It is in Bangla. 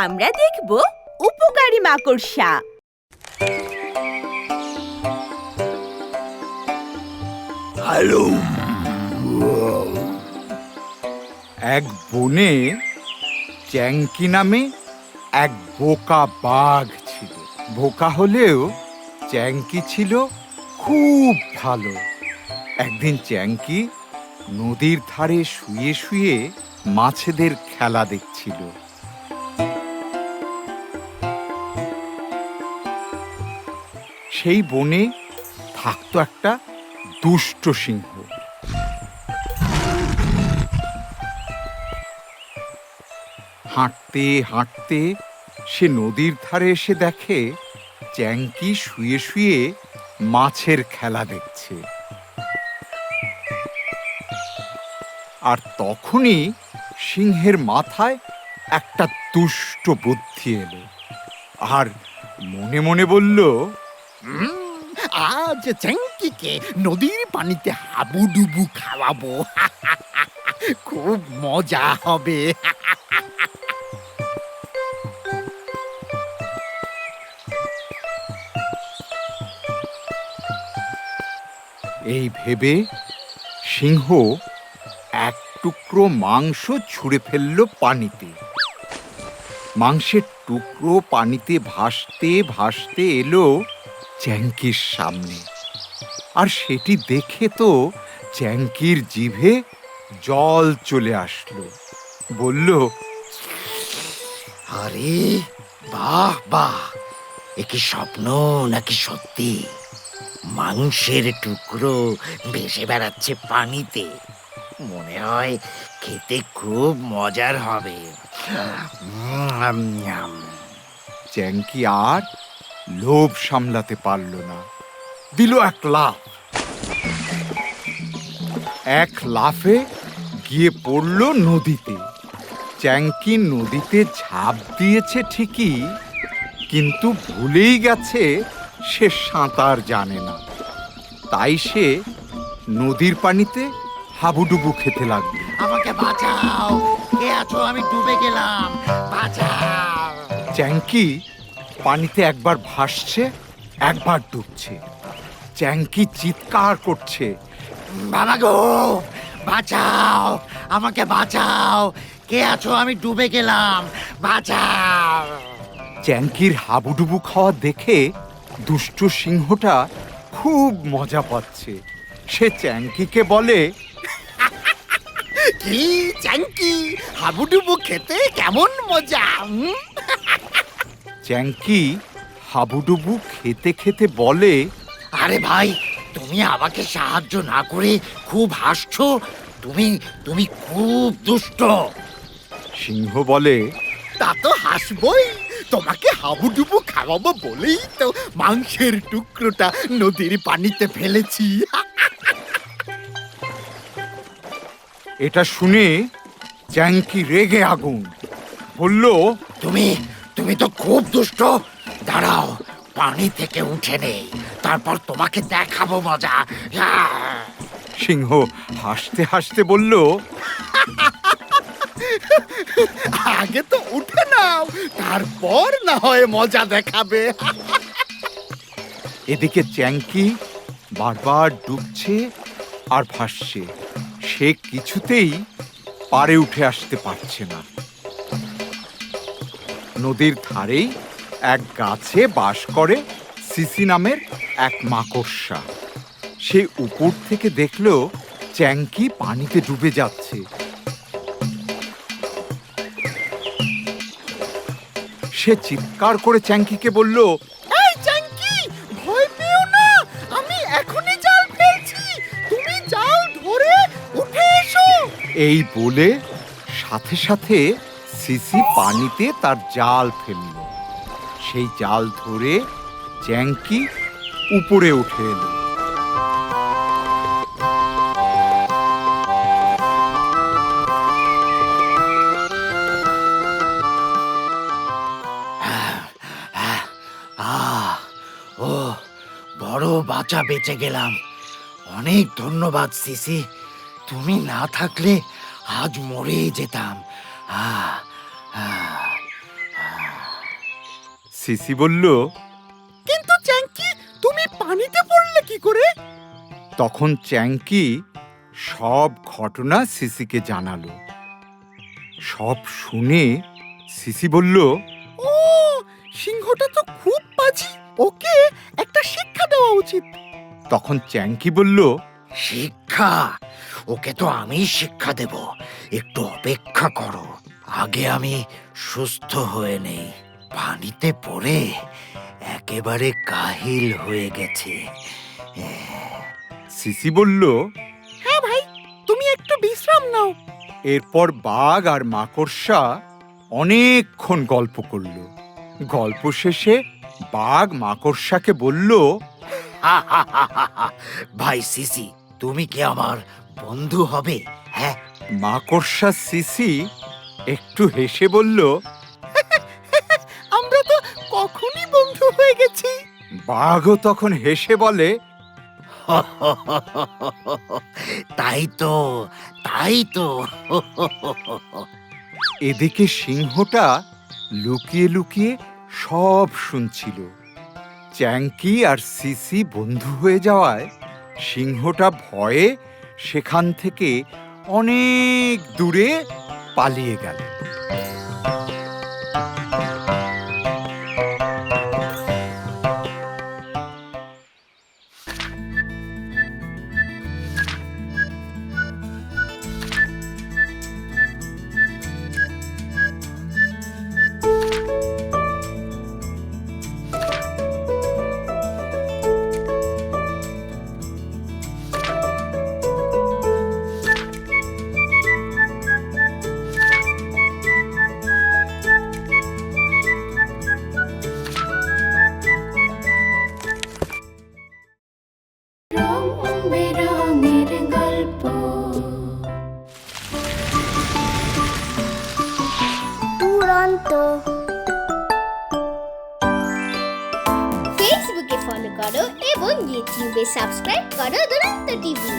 আমরা দেখব উপকারী মাকড়সা। হ্যালো। এক বনে চ্যাংকি নামে এক বোকা বাঘ ছিল। বোকা হলেও চ্যাংকি ছিল খুব ভালো। একদিন চ্যাংকি নদীর ধারে শুয়ে শুয়ে মাছেদের খেলা দেখছিল। সেই বনে থাকতো একটা দুষ্ট সিংহ। হাঁটতে হাঁটতে সে নদীর ধারে এসে দেখে চ্যাংকি শুয়ে শুয়ে মাছের খেলা দেখছে। আর তখনই সিংহের মাথায় একটা দুষ্ট বুদ্ধি এলো, আর মনে মনে বলল, আজ চ্যাংকিকে নদীর পানিতে হাবুডুবু খাওয়াবো। খুব মজা হবে। এই ভেবে সিংহ এক টুকরো মাংস ছুঁড়ে ফেলল পানিতে। মাংসের টুকরো পানিতে ভাসতে ভাসতে এলো চ্যাংকির সামনে। আর সেটি দেখে তো চ্যাংকির জিভে জল চলে আসলো। বলল, আরে বাহ বাহ, এ কি স্বপ্ন নাকি সত্যি? মাংসের টুকরো ভেসে বেড়াচ্ছে পানিতে। মনে হয় খেতে খুব মজার হবে। চ্যাংকি আর লোভ সামলাতে পারল না, দিল এক লাফ। এক লাফে গিয়ে পড়ল নদীতে। চ্যাংকি নদীতে ঝাঁপ দিয়েছে ঠিকই, কিন্তু ভুলেই গেছে সে সাঁতার জানে না। তাই সে নদীর পানিতে হাবুডুবু খেতে লাগলো। আমাকে বাঁচাও, কে আছো? আমি ডুবে গেলাম, বাঁচাও। চ্যাংকি পানিতে একবার ভাসছে, একবার ডুবছে। চ্যাংকি চিৎকার করছে, বাবা গো, বাঁচাও, আমাকে বাঁচাও, কে আছো? আমি ডুবে গেলাম, বাঁচাও। চ্যাংকির হাবুডুবু খাওয়া দেখে দুষ্ট সিংহটা খুব মজা পাচ্ছে। সে চ্যাংকিকে বলে, কি চ্যাংকি, হাবুডুবু খেতে কেমন মজা? চ্যাংকি হাবুডুবু খেতে খেতে বলে, আরে ভাই, তুমি আমাকে সাহায্য না করে খুব হাসছো। তুমি তুমি খুব দুষ্ট। সিংহ বলে, তা তো হাসবই, তোমাকে হাবুডুবু খাওয়াবো বলেই তো মাংসের টুকরোটা নদীর পানিতে ফেলেছি। এটা শুনে চ্যাংকি রেগে আগুন। বলল, তুমি তুমি তো খুব দুষ্ট। দাঁড়াও, পানি থেকে উঠে নেই, তারপর তোমাকে দেখাবো মজা। সিংহ হাসতে হাসতে বলল, আগে তো উঠে নাও, তারপর না হয় মজা দেখাবে। এদিকে চ্যাংকি বারবার ডুবছে আর ভাসছে। সে কিছুতেই পাড়ে উঠে আসতে পারছে না। নদীর ধারেই এক গাছে বাস করে সিসি নামের এক মাকড়সা। সে উপর থেকে দেখলো চ্যাংকি পানিতে ডুবে যাচ্ছে। সে চিৎকার করে চ্যাংকিকে বলল, এই চ্যাংকি, ভয় পেও না, আমি এখনই জাল ফেলছি, তুমি জাল ধরে উঠে এসো। এই বলে সাথে সাথে সিসি পানিতে তার জাল ফেলল। সেই জাল ধরে চ্যাংকি উপরে উঠে এলো। ও, বড় বাঁচা বেঁচে গেলাম। অনেক ধন্যবাদ সিসি, তুমি না থাকলে আজ মরেই যেতাম। আহ, আহ, আহ। সিসি বলল, কিন্তু চ্যাংকি তুমি পানিতে পড়লে কি করে? তখন চ্যাংকি সব ঘটনা সিসিকে জানালো। সব শুনে সিসি বলল, ও, সিংহটা তো খুব বাজি, ওকে একটা শিক্ষা দেওয়া উচিত। তখন চ্যাংকি বলল, শিক্ষা? ওকে তো আমি শিক্ষা দেব, একটু অপেক্ষা করো। আগে আমি সুস্থ হয়ে নেই। পানিতে পড়ে একেবারে কাহিল হয়ে গেছে। সিসি বলল, হ্যাঁ ভাই, তুমি একটু বিশ্রাম নাও। এরপর বাঘ আর মাকড়সা অনেকক্ষণ গল্প করল। গল্প শেষে বাঘ মাকড়সাকে বলল, ভাই সিসি, তুমি কি আমার বন্ধু হবে? হ্যাঁ। মাকড়সা সিসি একটু হেসে বলল, আমরা তো কখনই বন্ধু হয়ে গেছি। বাঘও তখন হেসে বলে, তাই তো, তাই তো। এদিকে সিংহটা লুকিয়ে লুকিয়ে সব শুনছিল। চ্যাংকি আর সিসি বন্ধু হয়ে যাওয়ায় সিংহটা ভয়ে সেখান থেকে অনেক দূরে পালিয়ে গেল। রং বেরঙের গল্প। দুরন্ত। ফেসবুকে ফলো করো এবং ইউটিউবে সাবস্ক্রাইব করো দুরন্ত টিভি।